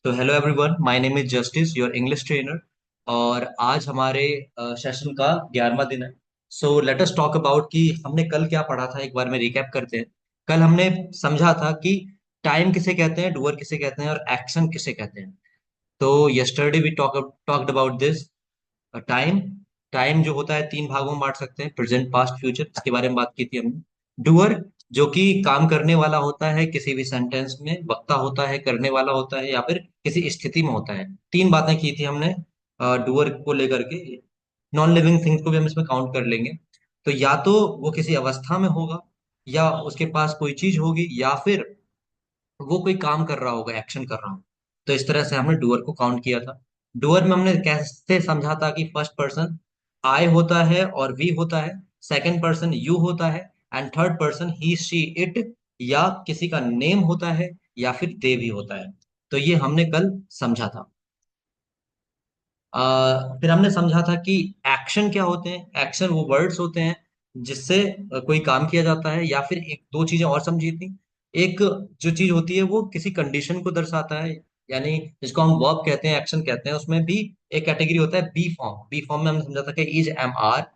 तो hello everyone, my name is justice, your English trainer. और आज हमारे सेशन का 11वां दिन है। So let us talk about कि हमने कल क्या पढ़ा था। एक बार में रिकैप करते हैं। कल हमने समझा था कि टाइम किसे कहते हैं, डूअर किसे कहते हैं और एक्शन किसे कहते हैं। तो yesterday we talked about this time. Time जो होता है तीन भागों में बांट सकते हैं, प्रेजेंट, पास्ट, फ्यूचर। इसके बारे में बात की थी हमने। डूअर जो कि काम करने वाला होता है, किसी भी सेंटेंस में वक्ता होता है, करने वाला होता है या फिर किसी स्थिति में होता है। तीन बातें की थी हमने डूअर को लेकर के। नॉन लिविंग थिंग्स को भी हम इसमें काउंट कर लेंगे। तो या तो वो किसी अवस्था में होगा, या उसके पास कोई चीज होगी, या फिर वो कोई काम कर रहा होगा, एक्शन कर रहा होगा। तो इस तरह से हमने डूअर को काउंट किया था। डूअर में हमने कैसे समझा था कि फर्स्ट पर्सन आई होता है और वी होता है, सेकंड पर्सन यू होता है, and third person he she it, या किसी का नेम होता है या फिर दे भी होता है। तो ये हमने कल समझा था। फिर हमने समझा था कि एक्शन क्या होते हैं। एक्शन वो वर्ड्स होते हैं जिससे कोई काम किया जाता है। या फिर एक दो चीजें और समझी थी। एक जो चीज होती है वो किसी कंडीशन को दर्शाता है, यानी जिसको हम वर्ब कहते हैं, एक्शन कहते हैं, उसमें भी एक कैटेगरी होता है बी फॉर्म। बी फॉर्म में हमने समझा था कि is, am, are,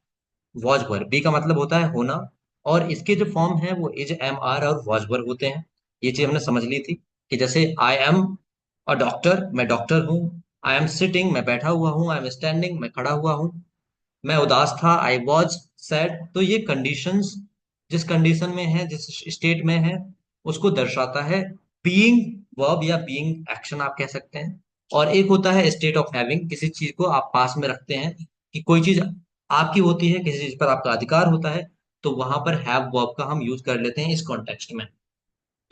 was, were. Be का मतलब होता है होना, और इसके जो फॉर्म है वो इज, एम, आर और वॉज, वर होते हैं। ये चीज हमने समझ ली थी कि जैसे आई एम अ डॉक्टर, मैं डॉक्टर हूँ। आई एम सिटिंग, मैं बैठा हुआ हूँ। आई एम स्टैंडिंग, मैं खड़ा हुआ हूँ। मैं उदास था, आई वॉज सैड। तो ये कंडीशंस जिस कंडीशन में है, जिस स्टेट में है, उसको दर्शाता है बीइंग वर्ब या बीइंग एक्शन आप कह सकते हैं। और एक होता है स्टेट ऑफ हैविंग, किसी चीज को आप पास में रखते हैं, कि कोई चीज आपकी होती है, किसी चीज पर आपका अधिकार होता है। तो वहां पर हैव वर्ब का हम यूज कर लेते हैं इस कॉन्टेक्स्ट में।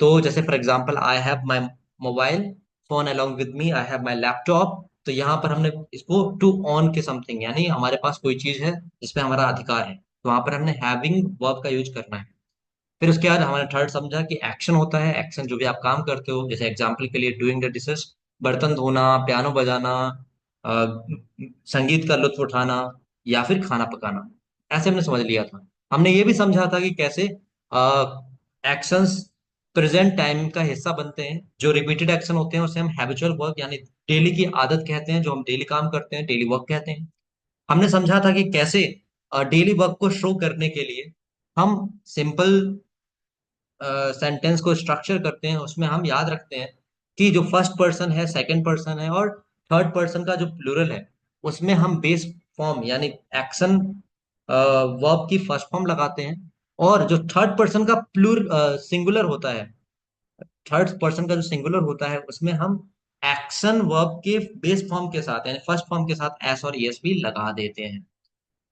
तो जैसे for example, I have my mobile phone along with me, I have my laptop. तो यहाँ पर हमने इसको टू ऑन के समथिंग, यानी हमारे पास कोई चीज है जिसपे हमारा अधिकार है, तो वहां पर हमने हैविंग वर्ब का यूज करना है। फिर उसके बाद हमने थर्ड समझा कि एक्शन होता है। एक्शन जो भी आप काम करते हो, जैसे एग्जाम्पल के लिए डूइंग द डिशेस, बर्तन धोना, पियानो बजाना, अ, संगीत का लुत्फ उठाना, या फिर खाना पकाना। ऐसे हमने समझ लिया था। हमने ये भी समझा था कि कैसे एक्शंस प्रेजेंट टाइम का हिस्सा बनते हैं। जो रिपीटेड एक्शन होते हैं उसे हम हैबिचुअल वर्क यानी डेली की आदत कहते हैं। जो हम डेली काम करते हैं डेली वर्क कहते हैं। हमने समझा था कि कैसे डेली वर्क को शो करने के लिए हम सिंपल सेंटेंस को स्ट्रक्चर करते हैं। उसमें हम याद रखते हैं कि जो फर्स्ट पर्सन है, सेकंड पर्सन है और थर्ड पर्सन का जो प्लूरल है, उसमें हम बेस फॉर्म यानी एक्शन वर्ब की फर्स्ट फॉर्म लगाते हैं। और जो थर्ड पर्सन का सिंगुलर होता है, थर्ड पर्सन का जो सिंगुलर होता है, उसमें हम एक्शन वर्ब के बेस फॉर्म के साथ यानी फर्स्ट फॉर्म के साथ एस और एस भी लगा देते हैं।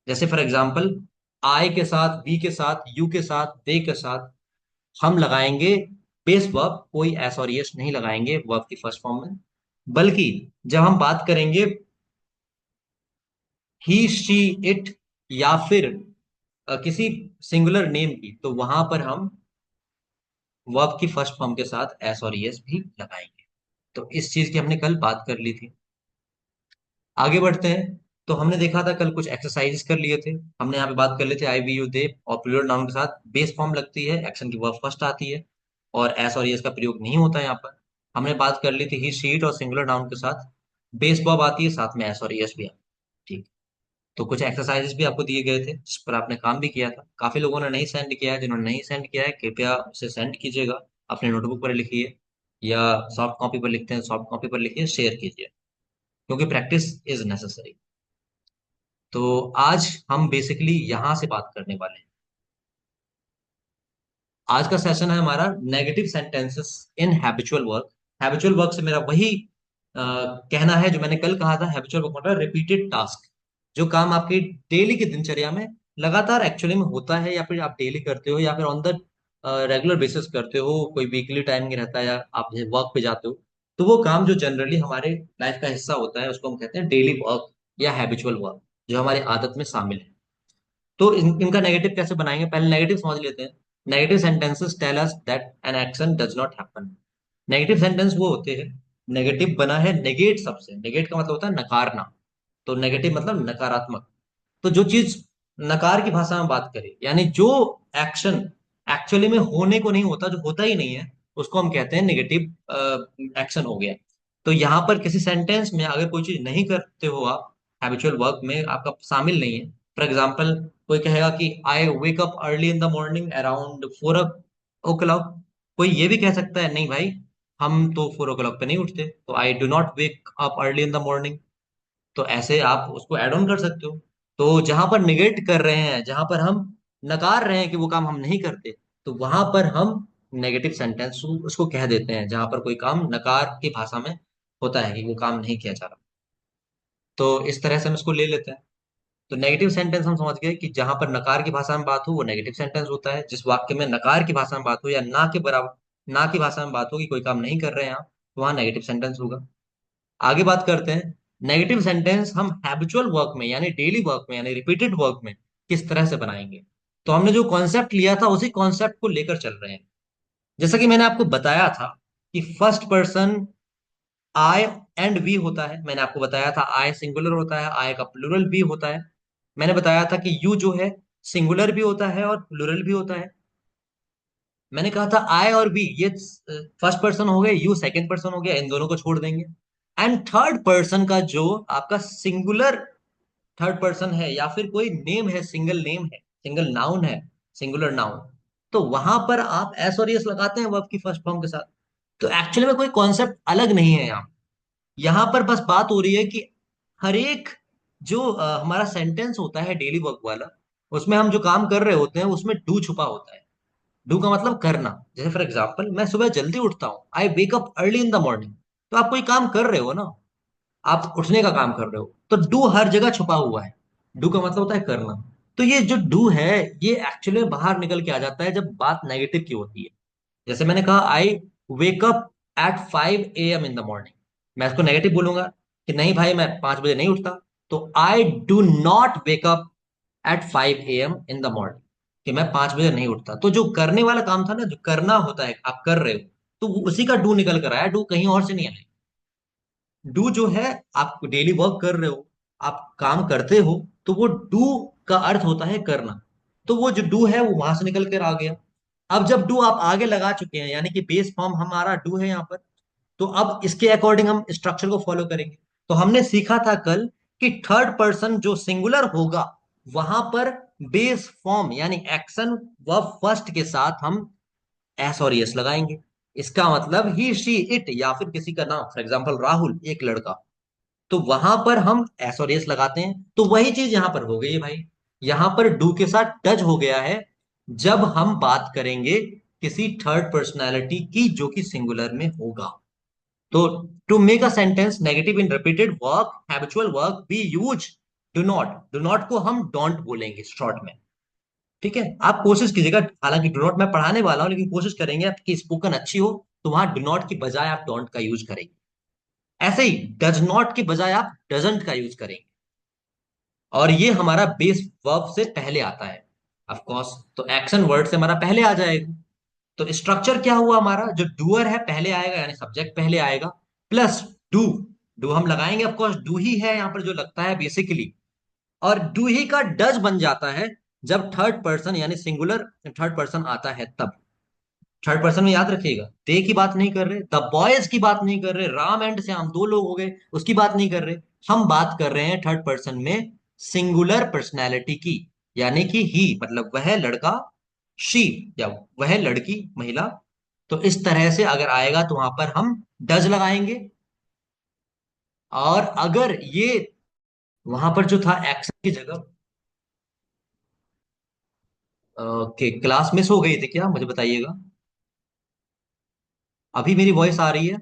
जैसे फॉर एग्जाम्पल, आई के साथ, वी के साथ, यू के साथ, दे के साथ हम लगाएंगे बेस वर्ब, कोई एस और यस नहीं लगाएंगे वर्ब की फर्स्ट फॉर्म में। बल्कि जब हम बात करेंगे ही, शी, इट, या फिर किसी सिंगुलर नेम की, तो वहां पर हम वर्ब की फर्स्ट फॉर्म के साथ एस और यस भी लगाएंगे। तो इस चीज की हमने कल बात कर ली थी। आगे बढ़ते हैं। तो हमने देखा था कल कुछ एक्सरसाइजेस कर लिए थे। हमने यहाँ पे बात कर लिए थे आई, वी, यू, दे और प्लूरल नाउन के साथ बेस फॉर्म लगती है, एक्शन की वर्ब फर्स्ट आती है, और एस और यस का प्रयोग नहीं होता है यहाँ पर। हमने बात कर ली थी ही, शी, इट और सिंगुलर नाउन के साथ बेस वर्ब आती है, साथ में एस और यस भी आती है। ठीक। तो कुछ एक्सरसाइजेस भी आपको दिए गए थे जिस पर आपने काम भी किया था। काफी लोगों ने नहीं सेंड किया है। जिन्होंने नहीं सेंड किया है, कृपया उसे सेंड कीजिएगा। अपने नोटबुक पर लिखिए, या सॉफ्ट कॉपी पर लिखते हैं, सॉफ्ट कॉपी पर लिखिए, शेयर कीजिए, क्योंकि प्रैक्टिस इज नेसेसरी। तो आज हम बेसिकली यहां से बात करने वाले हैं। आज का सेशन है हमारा नेगेटिव सेंटेंसेस इन हैबिचुअल वर्क। हैबिचुअल वर्क से मेरा वही कहना है जो मैंने कल कहा था। हैबिचुअल वर्क मतलब रिपीटेड टास्क, जो काम आपकी डेली की दिनचर्या में लगातार एक्चुअली में होता है, या फिर आप डेली करते हो, या फिर ऑन द रेगुलर बेसिस करते हो। कोई वीकली टाइमिंग रहता है, या आप वर्क पे जाते हो, तो वो काम जो जनरली हमारे लाइफ का हिस्सा होता है उसको हम कहते हैं डेली वर्क या हैबिचुअल वर्क, जो हमारी आदत में शामिल है। तो इनका नेगेटिव कैसे बनाएंगे, पहले नेगेटिव समझ लेते हैं। Negative sentences tell us that an action does not happen. Negative sentence वो होते हैं, नेगेटिव बना है नेगेट सबसे, नेगेट का मतलब होता है नकारना। तो नेगेटिव मतलब नकारात्मक। तो जो चीज नकार की भाषा में बात करें, यानी जो एक्शन एक्चुअली में होने को नहीं होता, जो होता ही नहीं है, उसको हम कहते हैं नेगेटिव एक्शन हो गया। तो यहाँ पर किसी सेंटेंस में अगर कोई चीज नहीं करते हो आप, हैबिचुअल वर्क में आपका शामिल नहीं है, फॉर एग्जाम्पल कोई कहेगा कि I wake up early in the morning around 4 o'clock। कोई ये भी कह सकता है नहीं भाई, हम तो 4 o'clock पे नहीं उठते, तो आई do not wake up early in the morning. तो ऐसे आप उसको ऐड ऑन कर सकते हो। तो जहां पर निगेट कर रहे हैं, जहां पर हम नकार रहे हैं कि वो काम हम नहीं करते, तो वहां पर हम नेगेटिव सेंटेंस उसको कह देते हैं, जहां पर कोई काम नकार की भाषा में होता है कि वो काम नहीं किया जा रहा। तो इस तरह से हम इसको ले लेते हैं। तो नेगेटिव सेंटेंस हम समझ गए कि जहां पर नकार की भाषा में बात हो वो नेगेटिव सेंटेंस होता है। जिस वाक्य में नकार की भाषा में बात हो या ना के बराबर, ना की भाषा में बात हो कि कोई काम नहीं कर रहे हैं आप, तो वहां नेगेटिव सेंटेंस होगा। आगे बात करते हैं, नेगेटिव सेंटेंस हम हैबिचुअल वर्क में यानी डेली वर्क में यानी रिपीटेड वर्क में किस तरह से बनाएंगे। तो हमने जो कॉन्सेप्ट लिया था उसी कॉन्सेप्ट को लेकर चल रहे हैं। जैसा कि मैंने आपको बताया था कि first person I and we होता है। मैंने आपको बताया था आई सिंगुलर होता है, आई का प्लूरल भी होता है। मैंने बताया था कि यू जो है सिंगुलर भी होता है और प्लूरल भी होता है। मैंने कहा था आई और वी ये फर्स्ट पर्सन हो गए, यू सेकंड पर्सन हो गया, इन दोनों को छोड़ देंगे। एंड थर्ड पर्सन का जो आपका सिंगुलर थर्ड पर्सन है या फिर कोई नेम है, सिंगल नेम है, सिंगल नाउन है, सिंगुलर नाउन, तो वहां पर आप एस और यस लगाते हैं वर्ब की फर्स्ट फॉर्म के साथ। तो एक्चुअली में कोई कॉन्सेप्ट अलग नहीं है यहाँ। यहाँ पर बस बात हो रही है कि हर एक जो हमारा सेंटेंस होता है डेली वर्क वाला, उसमें हम जो काम कर रहे होते हैं उसमें डू छुपा होता है। डू का मतलब करना। जैसे फॉर एग्जाम्पल मैं सुबह जल्दी उठता हूँ, I wake up early in the morning. तो आप कोई काम कर रहे हो ना, आप उठने का काम कर रहे हो, तो डू हर जगह छुपा हुआ है। डू का मतलब होता है करना। तो ये जो डू है ये एक्चुअली बाहर निकल के आ जाता है जब बात नेगेटिव की होती है। जैसे मैंने कहा I wake up at 5 AM in the morning, मैं इसको नेगेटिव बोलूंगा कि नहीं भाई मैं 5 बजे नहीं उठता। तो आई do not wake up at 5 AM in the morning, कि मैं 5 बजे नहीं उठता। तो जो करने वाला काम था ना, जो करना होता है आप कर रहे हो, तो वो उसी का डू निकल कर आया, डू कहीं और से नहीं आया। डू जो है, आप डेली वर्क कर रहे हो, आप काम करते हो, तो वो डू का अर्थ होता है करना। तो वो जो डू है वो वहां से निकल कर आ गया। अब जब डू आप आगे लगा चुके हैं, यानी कि बेस फॉर्म हमारा डू है यहाँ पर, तो अब इसके अकॉर्डिंग हम स्ट्रक्चर को फॉलो करेंगे। तो हमने सीखा था कल कि थर्ड पर्सन जो सिंगुलर होगा, वहां पर बेस फॉर्म यानी एक्शन वर्ब फर्स्ट के साथ हम एस और यस लगाएंगे। इसका मतलब ही शी इट या फिर किसी का नाम, फॉर एग्जाम्पल राहुल एक लड़का, तो वहां पर हम एस और एस लगाते हैं। तो वही चीज यहां पर हो गई है भाई। यहां पर डू के साथ टच हो गया है जब हम बात करेंगे किसी थर्ड पर्सनैलिटी की जो कि सिंगुलर में होगा। तो to make a sentence negative in repeated work habitual work we use do not. Do not को हम डोंट बोलेंगे शॉर्ट में। ठीक है, आप कोशिश कीजिएगा, हालांकि डू नॉट मैं पढ़ाने वाला हूं, लेकिन कोशिश करेंगे आपकी स्पोकन अच्छी हो, तो वहां डू नॉट की बजाय आप डोंट का यूज करेंगे। ऐसे ही डज नॉट की बजाय आप डजंट का यूज करेंगे। और ये हमारा बेस वर्ब से पहले आता है ऑफ कोर्स, तो एक्शन वर्ड से हमारा पहले आ जाएगा। तो स्ट्रक्चर क्या हुआ हमारा, जो डूअर है पहले आएगा यानी सब्जेक्ट पहले आएगा, प्लस डू। डू हम लगाएंगे ऑफ कोर्स, डू ही है यहाँ पर जो लगता है बेसिकली। और डू ही का डज बन जाता है जब थर्ड पर्सन यानी सिंगुलर थर्ड पर्सन आता है तब। थर्ड पर्सन में याद रखिएगा, दे की बात नहीं कर रहे, द बॉयज की बात नहीं कर रहे, राम एंड श्याम दो लोग हो गए उसकी बात नहीं कर रहे। हम बात कर रहे हैं थर्ड पर्सन में सिंगुलर पर्सनैलिटी की, यानी कि ही मतलब वह लड़का, शी या वह लड़की महिला। तो इस तरह से अगर आएगा तो वहां पर हम डज लगाएंगे। और अगर ये वहां पर जो था एक्शन की जगह, के क्लास मिस हो गई थी क्या, मुझे बताइएगा। अभी मेरी वॉइस आ रही है?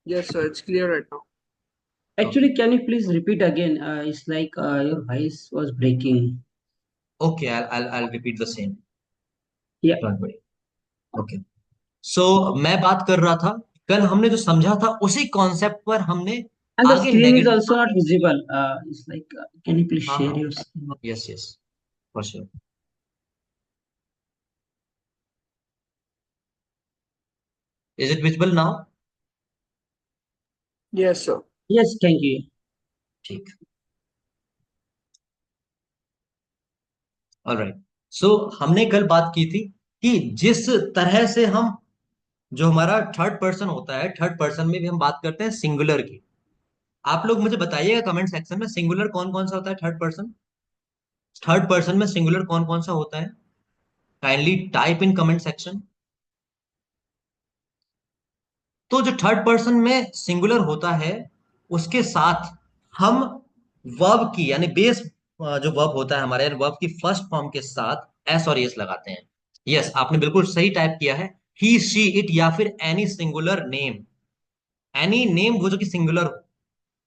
Yes, sir. It's clear right now. Okay. Actually, can you please repeat again? It's like your voice was breaking. Okay, I'll repeat the same. Yeah, don't worry. Okay. So मैं बात कर रहा था, कल हमने जो समझा था उसी कॉन्सेप्ट पर हमने and the आगे screen is negative. also not visible. It's like, can you please हाँ share हाँ, your screen? Yes yes, for sure. Is it visible now? Yes, sir. Yes, thank you. ठीक। ऑलराइट। सो हमने कल बात की थी कि जिस तरह से हम जो हमारा थर्ड पर्सन होता है, थर्ड पर्सन में भी हम बात करते हैं सिंगुलर की। आप लोग मुझे बताइएगा कमेंट सेक्शन में सिंगुलर कौन कौन सा होता है थर्ड पर्सन। थर्ड पर्सन में सिंगुलर कौन कौन सा होता है? Kindly type in comment section. तो जो थर्ड पर्सन में सिंगुलर होता है उसके साथ हम वर्ब की यानी बेस, जो वर्ब होता है हमारे वर्ब की फर्स्ट फॉर्म के साथ एस और एस लगाते हैं। यस, आपने बिल्कुल सही टाइप किया है। ही शी इट या फिर any singular name, any name वो जो कि सिंगुलर हो,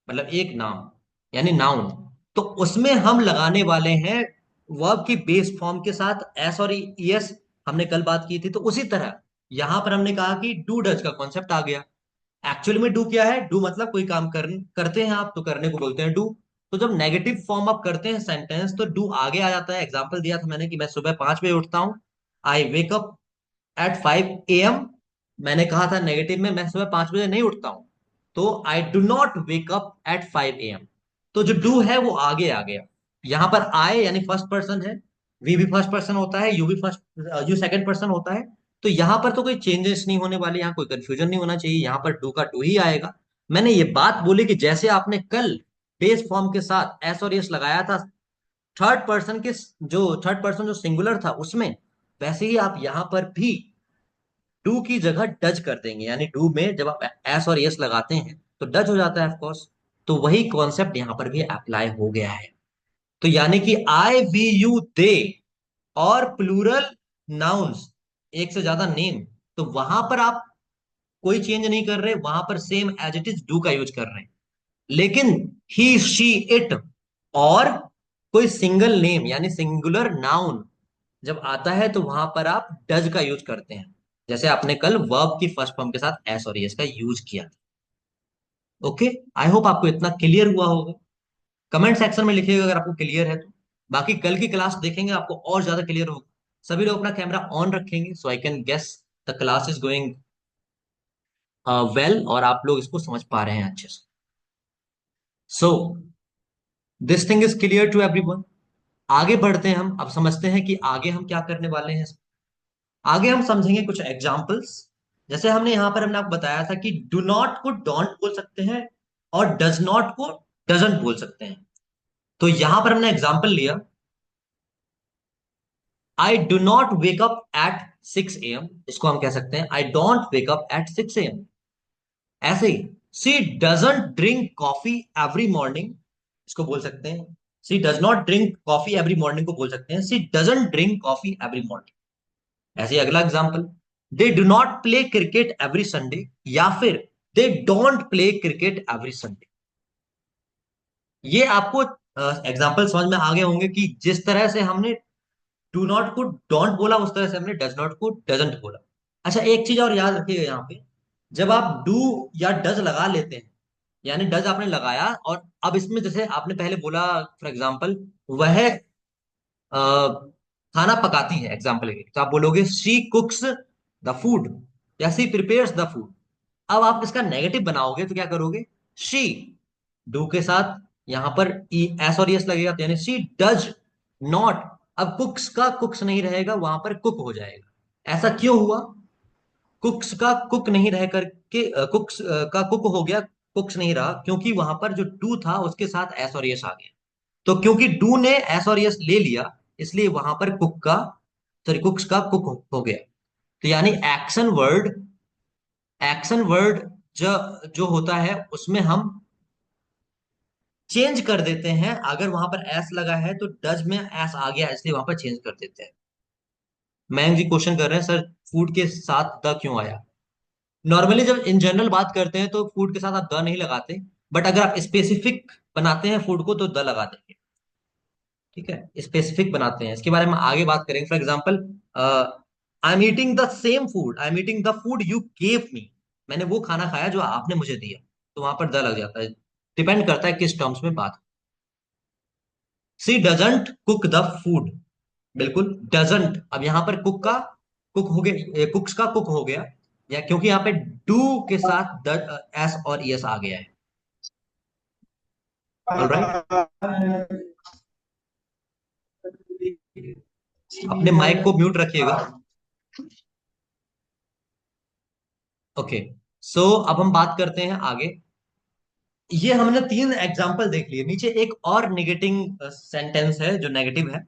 मतलब एक नाम यानी नाउन, तो उसमें हम लगाने वाले हैं वर्ब की बेस फॉर्म के साथ एस और ईएस। हमने कल बात की थी, तो उसी तरह यहां पर हमने कहा कि डू डज का कॉन्सेप्ट आ गया। एक्चुअली में डू क्या है? डू मतलब कोई काम करते हैं आप, तो करने को बोलते हैं डू। तो जब नेगेटिव फॉर्म आप करते हैं सेंटेंस तो डू आगे आ जाता है। एग्जांपल दिया था मैंने कि मैं सुबह 5 बजे उठता हूं, आई वेक अप एट 5 AM। मैंने कहा था नेगेटिव में मैं सुबह 5 बजे नहीं उठता हूं, तो आई do not wake up at 5 AM। तो जो डू है वो आगे आ गया। यहां पर आई यानी फर्स्ट पर्सन है, वी भी फर्स्ट पर्सन होता है, यू भी फर्स्ट, यू सेकंड पर्सन होता है। तो यहां पर तो कोई चेंजेस नहीं होने वाले, यहां कोई कंफ्यूजन नहीं होना चाहिए, यहां पर डू का डू ही आएगा। मैंने ये बात बोली कि जैसे आपने कल बेस फॉर्म के साथ एस और एस लगाया था थर्ड पर्सन के, जो थर्ड पर्सन जो सिंगुलर था उसमें, वैसे ही आप यहां पर भी डू की जगह डज कर देंगे। यानी डू में जब आप एस और यस लगाते हैं तो डज हो जाता है ऑफ कोर्स। तो वही कॉन्सेप्ट यहां पर भी अप्लाई हो गया है। तो यानी कि आई वी यू दे और प्लूरल नाउन्स, एक से ज्यादा नेम, तो वहां पर आप कोई चेंज नहीं कर रहे, वहां पर same as it is do का यूज कर रहे हैं। लेकिन ही शी इट और कोई सिंगल नेम यानी सिंगुलर नाउन जब आता है तो वहां पर आप डज का यूज करते हैं, जैसे आपने कल वर्ब की फर्स्ट फॉर्म के साथ एस और एस का यूज किया। ओके, आई होप आपको इतना क्लियर हुआ होगा। कमेंट सेक्शन में लिखिएगा अगर आपको क्लियर है तो। बाकी कल की क्लास देखेंगे आपको और ज्यादा क्लियर होगा। सभी लोग अपना कैमरा ऑन रखेंगे so I can guess the class is going well, और आप लोग इसको समझ पा रहे हैं अच्छे से। So this thing is clear to everyone. आगे बढ़ते हैं, हम अब समझते हैं कि आगे हम क्या करने वाले हैं। आगे हम समझेंगे कुछ एग्जाम्पल्स। जैसे हमने यहां पर हमने आपको बताया था कि डू नॉट को डोंट बोल सकते हैं और डज नॉट को डजंट बोल सकते हैं। तो यहां पर हमने एग्जाम्पल लिया, I do not wake up at 6 AM, इसको हम कह सकते हैं I don't wake up at 6 AM। ऐसे ही she doesn't drink coffee every morning, इसको बोल सकते हैं she does not drink coffee every morning को बोल सकते हैं she doesn't drink coffee every morning. ऐसे ही अगला example, they do not play cricket every Sunday या फिर they don't play cricket every Sunday. ये आपको एग्जाम्पल समझ में आ गए होंगे कि जिस तरह से हमने डू नॉट को डोंट बोला उस तरह से हमने डज नॉट को डजंट बोला। अच्छा, एक चीज और याद रखिएगा यहाँ पे, जब आप डू या डज लगा लेते हैं, यानी डज आपने लगाया और अब इसमें जैसे आपने पहले बोला फॉर एग्जाम्पल वह अ, खाना पकाती है, एग्जाम्पल के लिए, तो आप बोलोगे शी कुक्स द फूड या शी प्रिपेयर्स द फूड। अब आप इसका नेगेटिव बनाओगे तो क्या करोगे? शी, डू के साथ यहां पर एस और यस लगेगा, तो यानी शी डज नॉट। अब कुक्स का कुक्स नहीं रहेगा, वहां पर कुक हो जाएगा। ऐसा क्यों हुआ? कुक्स का कुक नहीं रह करके कुक्स का कुक हो गया, कुक्स नहीं रहा, क्योंकि वहां पर जो डू था उसके साथ एस और यस आ गया। तो क्योंकि डू ने एस और यस ले लिया, इसलिए वहां पर कुक का, सॉरी कुक्स का कुक हो गया। तो यानी एक्शन वर्ड जो जो होता है उसमें हम चेंज कर देते हैं। अगर वहां पर एस लगा है तो डज में एस आ गया इसलिए वहां पर चेंज कर देते हैं। मैम जी क्वेश्चन कर रहे हैं, सर फूड के साथ द क्यों आया? नॉर्मली जब इन जनरल बात करते हैं तो फूड के साथ आप द नहीं लगाते, बट अगर आप स्पेसिफिक बनाते हैं फूड को तो द लगा देंगे। ठीक है, स्पेसिफिक बनाते हैं, इसके बारे में आगे बात करेंगे। For example, I am eating the same food, I am eating the food you gave me, मैंने वो खाना खाया जो आपने मुझे दिया, तो वहां पर द लग जाता है। डिपेंड करता है किस टर्म्स में बात। सी डजंट कुक द फूड, बिल्कुल डजंट, अब यहां पर कुक का कुक हो गया, कुक्स का कुक हो गया, या क्योंकि यहाँ पे डू के साथ द एस और यस आ गया है। ऑलराइट, अपने माइक को म्यूट रखिएगा। ओके, सो अब हम बात करते हैं आगे। ये हमने 3 एग्जाम्पल देख लिए, नीचे एक और नेगेटिव सेंटेंस है जो नेगेटिव है।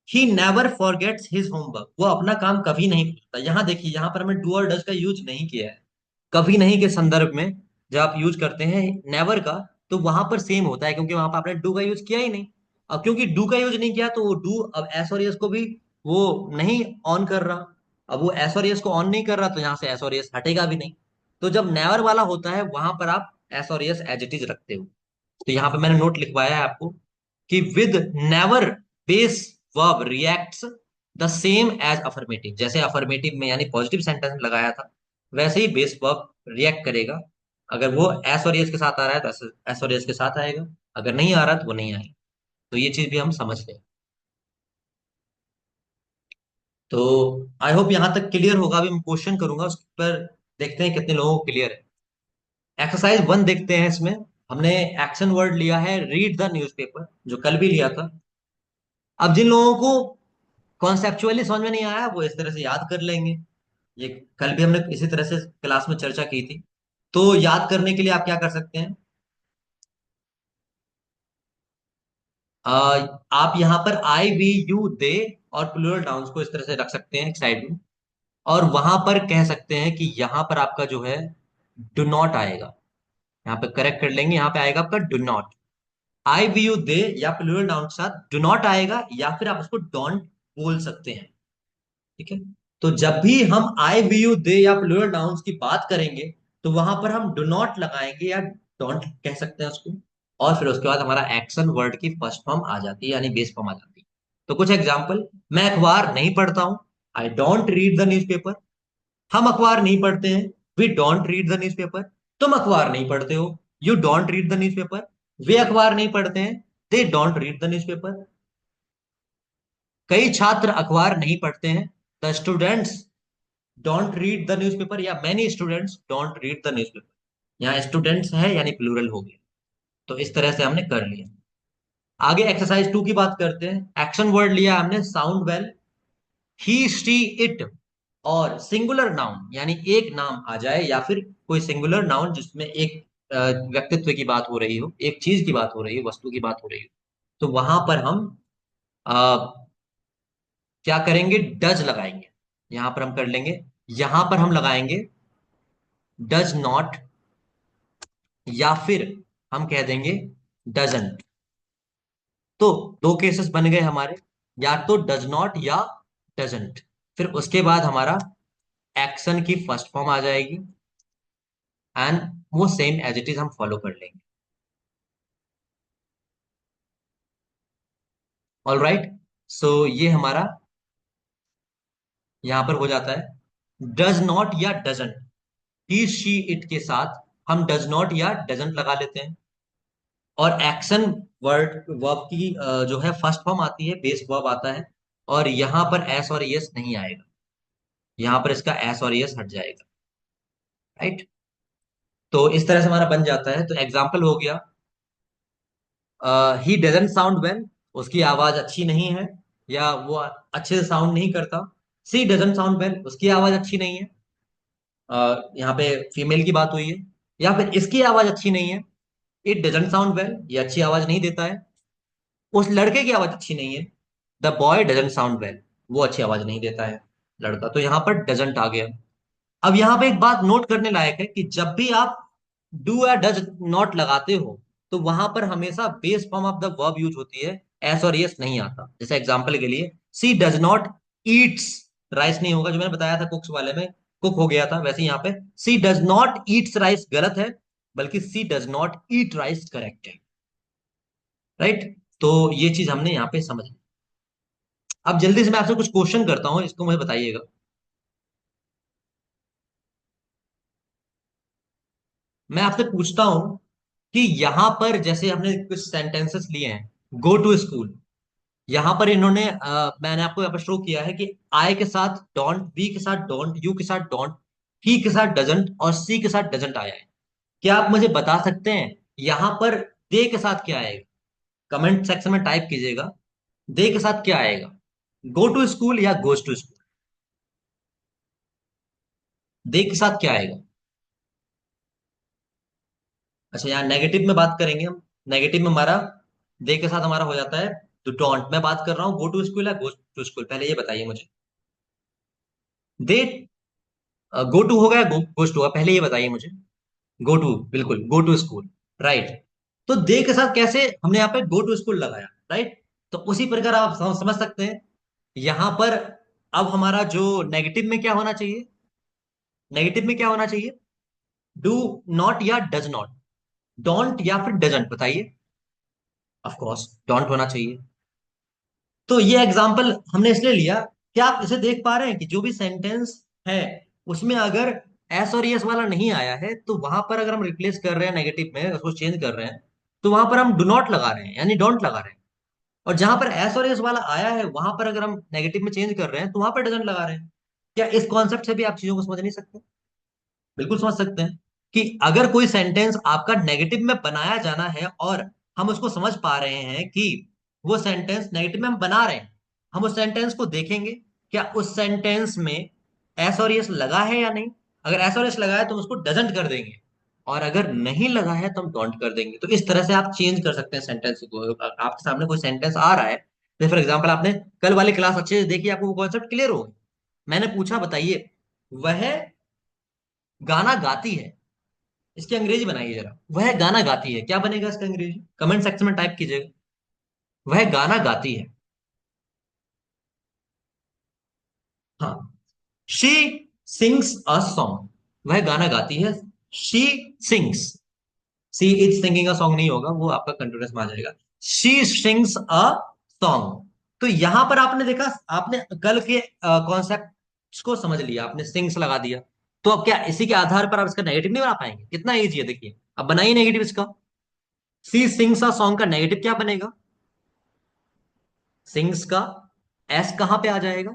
He never forgets his homework, वो अपना काम कभी नहीं भूलता। यहां देखिए, यहां पर हमने डू और डज का यूज नहीं किया है। कभी नहीं के संदर्भ में जब आप यूज करते हैं नेवर का, तो वहां पर सेम होता है, क्योंकि वहां पर आपने डू का यूज किया ही नहीं। अब क्योंकि डू का यूज नहीं किया, तो वो डू अब एस और यस को भी वो नहीं ऑन कर रहा। अब वो एस और यस को ऑन नहीं कर रहा, तो यहां से एस और यस हटेगा भी नहीं। तो जब नेवर वाला होता है, वहां पर आप एस और यस एज इट इज रखते हो। तो यहां पे मैंने नोट लिखवाया है आपको कि with never base verb reacts the same as affirmative. जैसे अफर्मेटिव में यानी पॉजिटिव सेंटेंस लगाया था, वैसे ही बेस वर्ब रिएक्ट करेगा। अगर वो एस और यस के साथ आ रहा है तो एस और यस के साथ आएगा, अगर नहीं आ रहा तो वो नहीं आएगा। तो ये चीज भी हम समझ लें। तो आई होप यहां तक क्लियर होगा। अभी मैं क्वेश्चन करूंगा, उस पर देखते हैं कितने लोगों को क्लियर है। एक्सरसाइज 1 देखते हैं। इसमें हमने एक्शन वर्ड लिया है रीड द न्यूज़पेपर, जो कल भी लिया था। अब जिन लोगों को कॉन्सेप्चुअली समझ में नहीं आया, वो इस तरह से याद कर लेंगे। ये कल भी हमने इसी तरह से क्लास में चर्चा की थी। तो याद करने के लिए आप क्या कर सकते हैं, आ, आप यहां पर आई वी यू दे और प्लूरल नाउन्स को इस तरह से रख सकते हैं एक साइड में। और वहां पर कह सकते हैं कि यहां पर आपका जो है डू नॉट आएगा। यहाँ पे करेक्ट कर लेंगे, यहाँ पे आएगा आपका do not. I we you they या प्लूरल नाउन के साथ डू नॉट आएगा, या फिर आप उसको डोंट बोल सकते हैं। ठीक है। तो जब भी हम आई वी यू दे या प्लूरल नाउन्स की बात करेंगे, तो वहां पर हम डू नॉट लगाएंगे या डोंट कह सकते हैं उसको। और फिर उसके बाद हमारा एक्शन वर्ड की फर्स्ट फॉर्म आ जाती है, यानी बेस फॉर्म आ जाती है। तो कुछ एग्जाम्पल, मैं अखबार नहीं पढ़ता हूं, I don't read the newspaper. हम अखबार नहीं पढ़ते हैं, we don't read the newspaper. तुम अखबार नहीं पढ़ते हो, you don't read the newspaper. वे अखबार नहीं पढ़ते हैं, they don't read the newspaper. कई छात्र अखबार नहीं पढ़ते हैं, the students don't read the newspaper, या many students don't read the newspaper. यहाँ स्टूडेंट्स है यानी प्लूरल हो गया। तो इस तरह से हमने कर लिया। आगे एक्सरसाइज 2 की बात करते हैं। एक्शन वर्ड लिया हमने sound well, he she it. और सिंगुलर नाउन यानी एक नाम आ जाए, या फिर कोई सिंगुलर नाउन जिसमें एक व्यक्तित्व की बात हो रही हो, एक चीज की बात हो रही हो, वस्तु की बात हो रही हो, तो वहां पर हम क्या करेंगे, डज लगाएंगे। यहां पर हम कर लेंगे, यहां पर हम लगाएंगे डज नॉट, या फिर हम कह देंगे डजंट। तो दो केसेस बन गए हमारे, या तो डज नॉट या डजंट। फिर उसके बाद हमारा एक्शन की फर्स्ट फॉर्म आ जाएगी, एंड वो सेम एज इट इज हम फॉलो कर लेंगे। All right. सो ये हमारा यहां पर हो जाता है डज नॉट या डजंट। ही शी इट के साथ हम डज नॉट या डजंट लगा लेते हैं। और एक्शन वर्ड वर्ब की जो है फर्स्ट फॉर्म आती है, बेस वर्ब आता है। और यहां पर एस और यस नहीं आएगा, यहां पर इसका एस और यस हट जाएगा। राइट। तो इस तरह से हमारा बन जाता है। तो एग्जाम्पल हो गया, ही डजंट साउंड वेल, उसकी आवाज अच्छी नहीं है, या वो अच्छे से साउंड नहीं करता। सी डजंट साउंड वेल, उसकी आवाज अच्छी नहीं है। यहाँ पे फीमेल की बात हुई है। या फिर इसकी आवाज अच्छी नहीं है, इट डजंट साउंड वेल, ये अच्छी आवाज नहीं देता है। उस लड़के की आवाज अच्छी नहीं है, the boy doesn't sound well, वो अच्छी आवाज नहीं देता है, लड़का। तो यहाँ पर डजंट आ गया। अब यहाँ पे एक बात नोट करने लायक है कि जब भी आप डू या डज नॉट लगाते हो, तो वहां पर हमेशा base form of the verb use होती है, एस और यस नहीं आता। जैसे एग्जांपल के लिए, सी डज नॉट ईट्स राइस नहीं होगा, जो मैंने बताया था कुक्स वाले में, कुक हो गया था। वैसे यहाँ पे she does not eats rice गलत है, बल्कि she does not eat rice correct है। राइट। तो ये चीज हमने यहाँ पे समझ ली। अब जल्दी से मैं आपसे कुछ क्वेश्चन करता हूँ, इसको मुझे बताइएगा। मैं आपसे पूछता हूं कि यहां पर जैसे हमने कुछ सेंटेंसेस लिए हैं, गो टू स्कूल। यहां पर इन्होंने मैंने आपको यहाँ पर शो किया है कि आई के साथ डोंट, बी के साथ डोंट, यू के साथ डोंट, ही के साथ डजंट और सी के साथ डजंट आया है। क्या आप मुझे बता सकते हैं यहां पर दे के साथ क्या आएगा? कमेंट सेक्शन में टाइप कीजिएगा, दे के साथ क्या आएगा, गो टू स्कूल या गोज टू स्कूल। दे के साथ क्या आएगा? अच्छा, यहाँ नेगेटिव में बात करेंगे हम। नेगेटिव में हमारा दे के साथ हमारा हो जाता है तो डोंट। मैं बात कर रहा हूँ गो टू स्कूल या गो टू स्कूल, पहले ये बताइए मुझे। दे गो टू होगा या गोस टू होगा, पहले ये बताइए मुझे। गो टू, बिल्कुल गो टू स्कूल, राइट। तो दे के साथ कैसे हमने यहाँ पे गो टू स्कूल लगाया, राइट। तो उसी प्रकार आप समझ सकते हैं यहां पर। अब हमारा जो नेगेटिव में क्या होना चाहिए, नेगेटिव में क्या होना चाहिए, डू नॉट या डज नॉट, डोंट या फिर डजंट, बताइए। ऑफ कोर्स डोंट होना चाहिए। तो ये एग्जांपल हमने इसलिए लिया कि आप इसे देख पा रहे हैं कि जो भी सेंटेंस है उसमें अगर एस और यस वाला नहीं आया है तो वहां पर अगर हम रिप्लेस कर रहे हैं नेगेटिव में, उसको चेंज कर रहे हैं, तो वहां पर हम डू नॉट लगा रहे हैं यानी डोंट लगा रहे हैं। और जहां पर एस और एस वाला आया है वहां पर अगर हम नेगेटिव में चेंज कर रहे हैं तो वहां पर डजंट लगा रहे हैं। क्या इस कॉन्सेप्ट से भी आप चीजों को समझ नहीं सकते? बिल्कुल समझ सकते हैं कि अगर कोई सेंटेंस आपका नेगेटिव में बनाया जाना है और हम उसको समझ पा रहे हैं कि वो सेंटेंस नेगेटिव में हम बना रहे हैं, हम उस सेंटेंस को देखेंगे क्या उस सेंटेंस में एस और यस लगा है या नहीं। अगर एस और यस लगा है तो हम उसको डजंट कर देंगे, और अगर नहीं लगा है तो हम डोंट कर देंगे। तो इस तरह से आप चेंज कर सकते हैं सेंटेंस को। आपके सामने कोई सेंटेंस आ रहा है, जैसे फॉर एग्जाम्पल आपने कल वाली क्लास अच्छे से देखी, आपको वो कॉन्सेप्ट क्लियर हो गया। मैंने पूछा बताइए, वह गाना गाती है, इसकी अंग्रेजी बनाइए जरा। वह गाना गाती है, क्या बनेगा इसका अंग्रेजी, कमेंट सेक्शन में टाइप कीजिएगा। वह गाना गाती है। हाँ, शी सिंग्स अ सॉन्ग। वह गाना गाती है, she sings. She is singing a song नहीं होगा, वो आपका कंटिन्यूअस में आ जाएगा। She sings a song. तो यहां पर आपने देखा, आपने कल के कॉन्सेप्ट को समझ लिया, आपने सिंग्स लगा दिया। तो अब क्या इसी के आधार पर आप इसका नेगेटिव नहीं बना पाएंगे? कितना इजी है, देखिए अब बनाइए नेगेटिव इसका। सी सिंग्स अ सॉन्ग का नेगेटिव क्या बनेगा, सिंग्स का एस कहां पे आ जाएगा?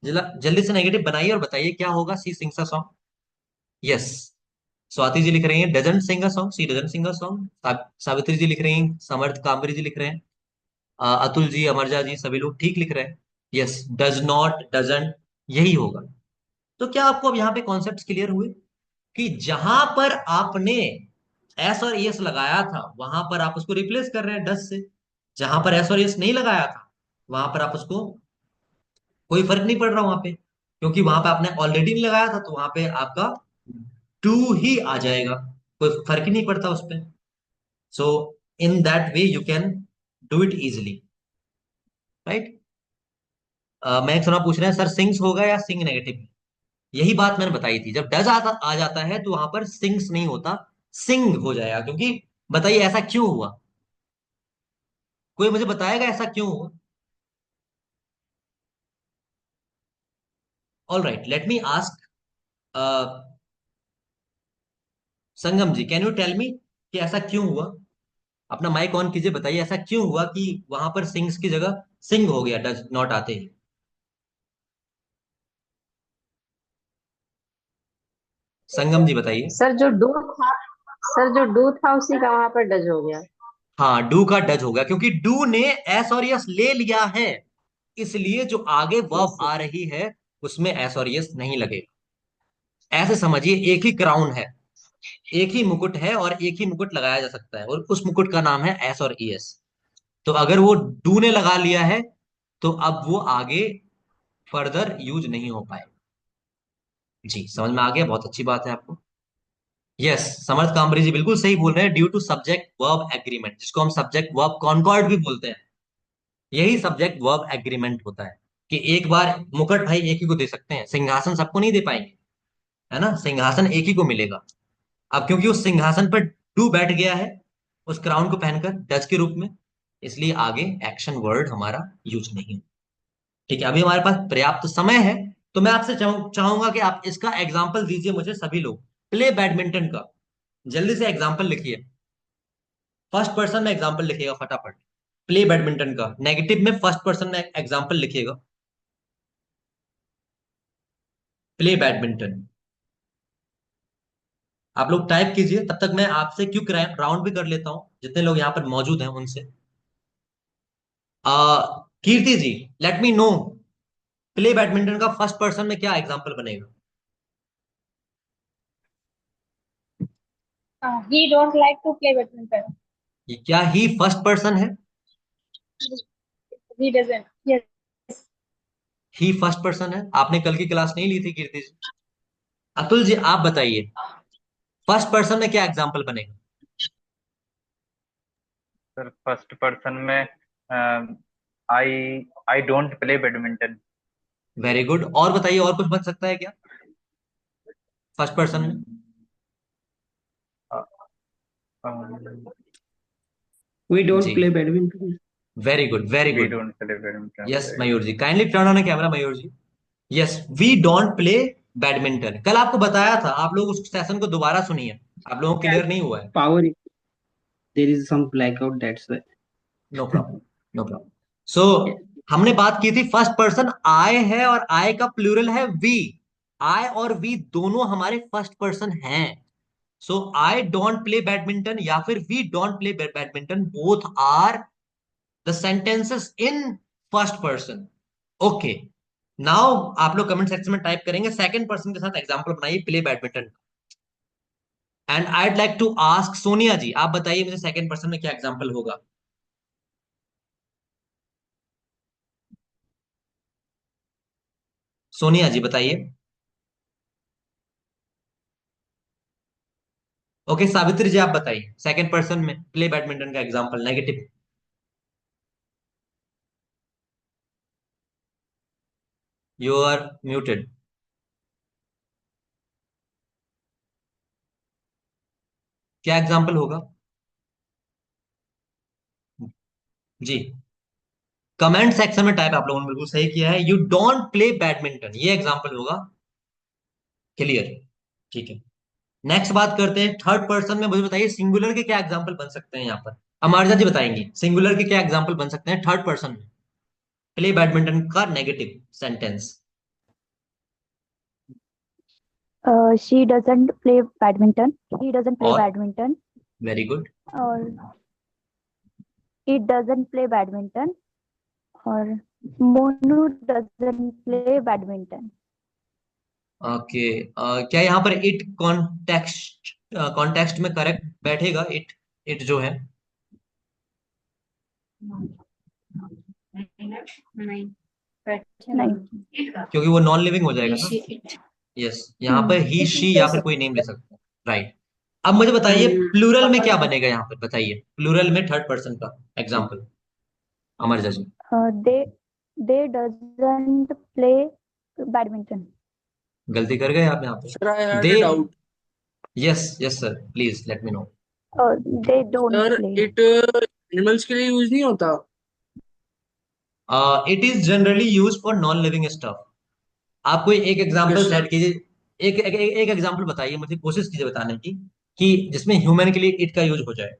जल्दी से नेगेटिव बनाइए और बताइए क्या होगा। She sings a song, yes. Swati ji लिख रही हैं doesn't sing a song, she doesn't sing a song. Savitri ji लिख रही हैं, समर्थ कामरी जी लिख रहे हैं, अतुल जी, अमरजा जी, सभी लोग ठीक लिख रहे हैं। यस, डज नॉट, डजंट, यही होगा। तो क्या आपको अब यहाँ पे कॉन्सेप्ट क्लियर हुए कि जहां पर आपने एस और एस लगाया था वहां पर आप उसको रिप्लेस कर रहे हैं डज से, जहां पर एस और एस नहीं लगाया था वहां पर आप उसको, कोई फर्क नहीं पड़ रहा वहां पे, क्योंकि वहां पे आपने ऑलरेडी नहीं लगाया था तो वहां पे आपका टू ही आ जाएगा, कोई फर्क ही नहीं पड़ता उस पे। So in that way you can do it easily, right. मैं एक सवाल पूछ रहे हैं सर, सिंग्स होगा या सिंग नेगेटिव? यही बात मैंने बताई थी, जब डज आ जाता है तो वहां पर सिंग्स नहीं होता, सिंग हो जाएगा। क्योंकि बताइए ऐसा क्यों हुआ, कोई मुझे बताएगा ऐसा क्यों हुआ? All right, let me ask Sangam ji, can you tell me कि ऐसा क्यों हुआ? अपना माइक ऑन कीजिए, बताइए ऐसा क्यों हुआ कि वहां पर सिंग्स की जगह सिंग हो गया डज नॉट आते ही। संगम जी बताइए। सर जो डू था सर जो डू था उसी का वहां पर डज हो गया। हाँ, डू का डज हो गया क्योंकि डू ने एस और यस ले लिया है, इसलिए जो आगे वर्ब यस आ सर। रही है उसमें एस और यस नहीं लगेगा। ऐसे समझिए एक ही क्राउन है, एक ही मुकुट है और एक ही मुकुट लगाया जा सकता है, और उस मुकुट का नाम है एस और ईएस। तो अगर वो डू ने लगा लिया है तो अब वो आगे फर्दर यूज नहीं हो पाए। जी समझ में आ गया, बहुत अच्छी बात है आपको। यस, समर्थ कामरी जी बिल्कुल सही बोल रहे हैं, due to subject verb agreement, जिसको हम सब्जेक्ट वर्ब कॉन्कॉर्ड भी बोलते हैं। यही सब्जेक्ट वर्ब एग्रीमेंट होता है कि एक बार मुकुट भाई एक ही को दे सकते हैं, सिंहासन सबको नहीं दे पाएंगे, है ना, सिंहासन एक ही को मिलेगा। अब क्योंकि उस सिंहासन पर डू बैठ गया है उस क्राउन को पहनकर डच के रूप में, इसलिए आगे एक्शन वर्ड हमारा यूज नहीं है। ठीक है, अभी हमारे पास पर्याप्त समय है, तो मैं आपसे चाहूंगा कि आप इसका एग्जाम्पल दीजिए मुझे सभी लोग। प्ले बैडमिंटन का जल्दी से एग्जाम्पल लिखिए, फर्स्ट पर्सन में एग्जाम्पल लिखिएगा फटाफट। प्ले बैडमिंटन का नेगेटिव में फर्स्ट पर्सन में एग्जाम्पल लिखिएगा। प्ले बैडमिंटन, आप लोग टाइप कीजिए, तब तक मैं आपसे क्विक राउंड भी कर लेता हूं जितने लोग यहाँ पर मौजूद हैं उनसे। Kirti ji, let me know, play badminton का फर्स्ट पर्सन में क्या एग्जांपल बनेगा? He don't like to play badminton. क्या ही फर्स्ट पर्सन है? He doesn't. Yes. He first person है? आपने कल की क्लास नहीं ली थी कीर्ति जी? अतुल जी आप बताइए, फर्स्ट पर्सन में क्या एग्जाम्पल बनेगा? सर फर्स्ट पर्सन में I I don't play badminton. Very good. और बताइए, और कुछ बन सकता है क्या फर्स्ट पर्सन में? We don't ji, play badminton. Very good, very we good. Don't play badminton. Yes Mayur ji, kindly turn on camera Mayur ji. Yes, we don't play badminton. कल आपको बताया था, आप लोग उस सेशन को दोबारा सुनिए, आप लोगों को क्लियर नहीं हुआ है। Power. There is some blackout. That's why. No problem, no problem. So हमने बात की थी फर्स्ट पर्सन आई है और आई का प्लूरल है वी। आई और वी दोनों हमारे फर्स्ट पर्सन हैं। So I don't play badminton या फिर we don't play badminton, both are the sentences in first person. Okay, now आप लोग कमेंट सेक्शन में टाइप करेंगे सेकंड पर्सन के साथ एग्जांपल बनाइए play badminton. And I'd like to ask Sonia ji, आप बताइए मुझे सेकंड पर्सन में क्या एग्जांपल होगा? सोनिया जी बताइए। ओके, सावित्री जी आप बताइए सेकंड पर्सन में प्ले बैडमिंटन का example negative. You are muted. क्या एग्जांपल होगा जी? कमेंट सेक्शन में टाइप, आप लोगों ने बिल्कुल सही किया है, यू डोंट प्ले बैडमिंटन, ये एग्जांपल होगा। क्लियर? ठीक है, नेक्स्ट बात करते हैं थर्ड पर्सन में। मुझे बताइए सिंगुलर के क्या एग्जांपल बन सकते हैं यहाँ पर? अमारजा जी बताएंगी सिंगुलर के क्या एग्जांपल बन सकते हैं थर्ड पर्सन में प्ले बैडमिंटन का negative sentence. She doesn't play badminton. He doesn't play और badminton. Very good. और it doesn't play badminton. और Monu doesn't play badminton. Okay, क्या यहाँ पर इट कॉन्टेक्स्ट कॉन्टेक्स्ट में करेक्ट बैठेगा? इट, इट जो है, नहीं। नहीं। क्योंकि वो नॉन लिविंग हो जाएगा ना। यस, यहाँ पर ही शी या फिर कोई नेम ले सकते हैं, राइट। अब मुझे बताइए प्लूरल में क्या बनेगा यहाँ पर? बताइए प्लूरल में थर्ड पर्सन का example Amar ji. They doesn't play badminton. गलती कर गए आप यहाँ Sir, I पे। had they, a doubt. Yes yes sir, please let me no. They don't Sir, play. it animals के लिए यूज नहीं होता। It is generally use for non living stuff. आप कोई एक Okay, एग्जाम्पल sir. सेट कीजिए, एक एग्जाम्पल बताइए मुझे, कोशिश कीजिए बताने की कि जिसमें ह्यूमन के लिए इट का यूज हो जाए।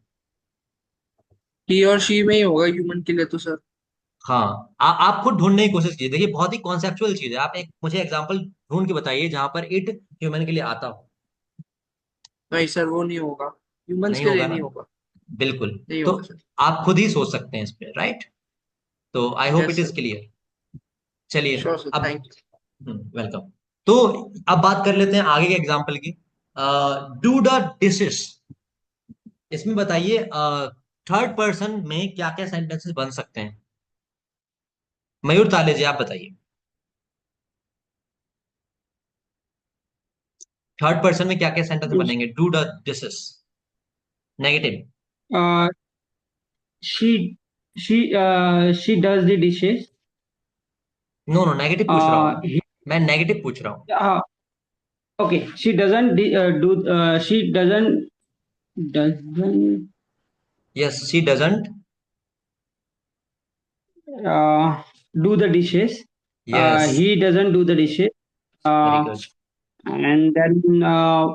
He or she में ही होगा ह्यूमन के लिए तो सर। हाँ, आप खुद ढूंढने की कोशिश कीजिए, देखिए बहुत ही कॉन्सेप्चुअल चीज है। आप एक मुझे एग्जाम्पल ढूंढ के बताइए जहां पर इट ह्यूमन के लिए आता हो। नहीं सर, वो नहीं होगा, ह्यूमंस नहीं के लिए होगा ना? नहीं होगा। बिल्कुल। नहीं तो होगा सर। आप खुद ही सोच सकते हैं इस पे, राइट? तो I hope yes it is sir. Clear. चलिए श्योर सर, अब, थैंक यू। वेलकम। तो अब बात कर लेते हैं आगे के एग्जाम्पल की। डू द डिशेस, इसमें बताइए थर्ड पर्सन में क्या क्या सेंटेंसेस बन सकते हैं? मयूर ताले जी आप बताइए, थर्ड पर्सन में क्या क्या सेंटेंस बनेंगे do the dishes? Negative. Uh, she she does the dishes. No no, negative पूछ रहा हूँ मैं। He, मैं नेगेटिव पूछ रहा हूँ। okay. She doesn't do. She doesn't yes, she doesn't. do the dishes. Yes, He doesn't do the dishes. Very Uh, good. and then uh,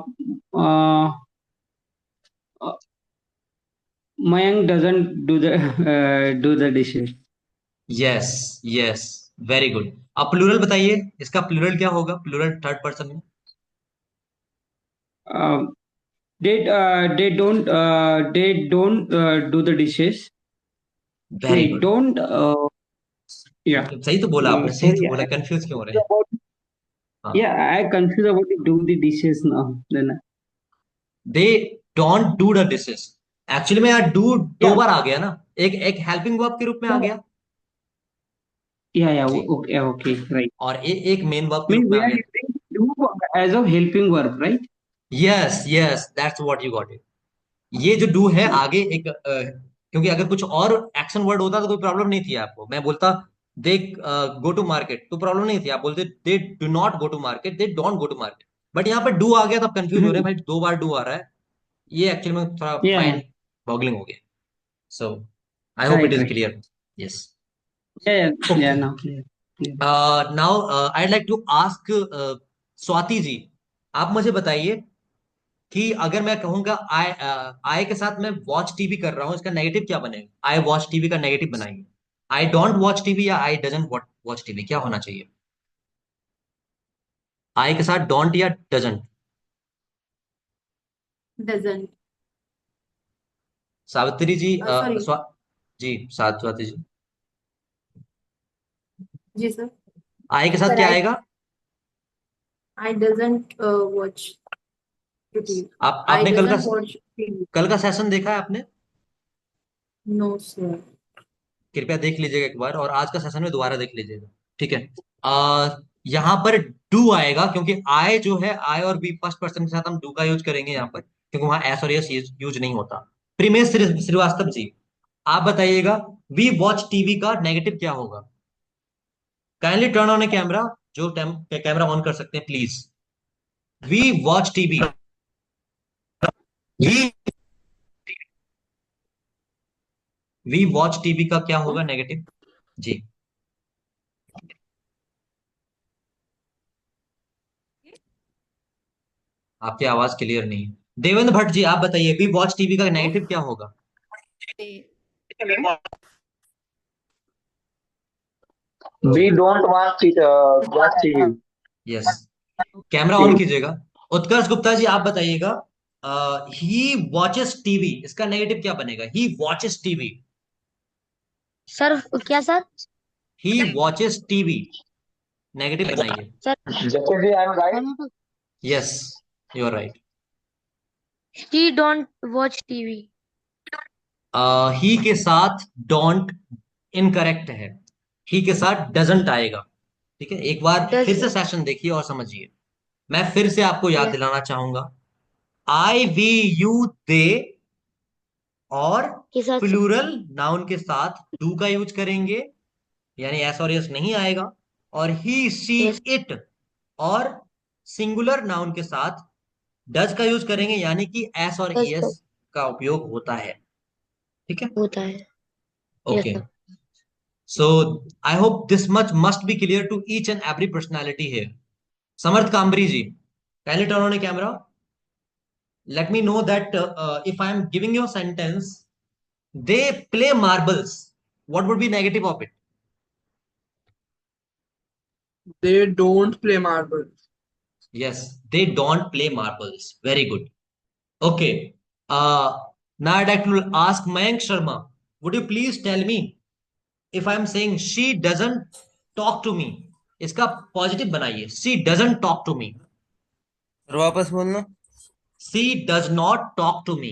Mayank doesn't do the do the dishes. Yes yes, very good. अब plural बताइए, इसका plural क्या होगा plural third person में? Uh, they don't do the dishes. Very They good. don't. Yeah. सही तो बोला आपने, सही तो Sorry. बोला, कंफ्यूज क्यों हो रहे हैं? About, हाँ, yeah, I confused about the do the dishes now. Then they don't do the dishes. Actually में यार डू दो Yeah, बार आ गया ना, एक हेल्पिंग वर्ब के रूप में आ गया। yeah, जी। okay, okay, right. और एक मेन वर्ब के रूप Means में we आ are गया। using do as a helping verb, right? Yes yes, that's what you got it. ये जो डू है आगे एक क्योंकि अगर कुछ और एक्शन वर्ड होता तो कोई प्रॉब्लम नहीं थी आपको, मैं बोलता दे गो टू मार्केट तो प्रॉब्लम नहीं थी, आप बोलते they do not go to market, they don't go to market. But यहाँ पर डू आ गया तब कंफ्यूज हो रहे हैं भाई, दो बार डू आ रहा है, ये एक्चुअली में थोड़ा Yeah, माइंड बॉगलिंग हो गया। So I hope it right, is right. Clear. Yes. Yeah, yeah, okay, now clear, clear. Now I like to ask Swati ji, आप मुझे बताइए कि अगर मैं कहूंगा आई आई के साथ मैं वॉच टीवी कर रहा हूं, इसका नेगेटिव क्या बनेगा? आई वॉच टीवी का नेगेटिव बनाइए। आई डोंट वॉच टीवी या आई डजंट वॉच टीवी, क्या होना चाहिए? आई के साथ डोंट या doesn't? doesn't. Savitri ji Sorry. Ji Swati ji, ji sir. I के साथ Sir, क्या आएगा? I doesn't watch TV. आप I आपने doesn't watch TV. कल का सेशन देखा है आपने? No sir. कृपया देख लीजिएगा एक बार, और आज का सेशन में दोबारा देख लीजिएगा, ठीक है? यहाँ पर डू आएगा क्योंकि आई जो है, आई और बी फर्स्ट पर्सन के साथ हम डू का यूज करेंगे यहाँ पर, क्योंकि वहां एस और यस यूज नहीं होता। प्रिमेश श्रीवास्तव जी, आप बताइएगा वी वॉच टीवी का नेगेटिव क्या होगा? Kindly turn on a camera, जो कैमरा ऑन कर सकते हैं please. We watch TV, we watch TV का क्या होगा नेगेटिव? जी। आपकी आवाज क्लियर नहीं है। देवेंद्र भट्ट जी, आप बताइए वी वॉच टीवी का नेगेटिव क्या होगा? We don't watch TV. Yes, camera on कीजिएगा। उत्कर्ष गुप्ता जी, आप बताइएगा ही वॉचेस टीवी, इसका नेगेटिव क्या बनेगा? ही वॉचेस टीवी, सर क्या sir? He watches TV, negative बनाइए। Jeffrey, I am right. Yes, you are right. She don't watch TV. He के साथ डोंट इनकरेक्ट है, ही के साथ डजंट आएगा, ठीक है? एक बार फिर से सेशन देखिए और समझिए। मैं फिर से आपको याद दिलाना चाहूंगा, आई वी यू दे और के साथ प्लूरल नाउन के साथ डू का यूज करेंगे, यानी एस और यस नहीं आएगा। और ही सी Yes. इट और सिंगुलर नाउन के साथ डज का यूज करेंगे, यानी कि एस और Does एस का उपयोग होता है, ठीक है? होता है। Okay, sir. So I hope this much must be clear to each and every personality here. Samarth Kamri ji, kindly turn on a camera. Let me know that if I am giving you a sentence, they play marbles, what would be negative of it? They don't play marbles. Yes, they don't play marbles. Very good. Okay. Now I'd like to ask Mayank Sharma. Would you please tell me if I'm saying she doesn't talk to me, इसका positive बनाइए। She doesn't talk to me. और वापस बोलना। She does not talk to me.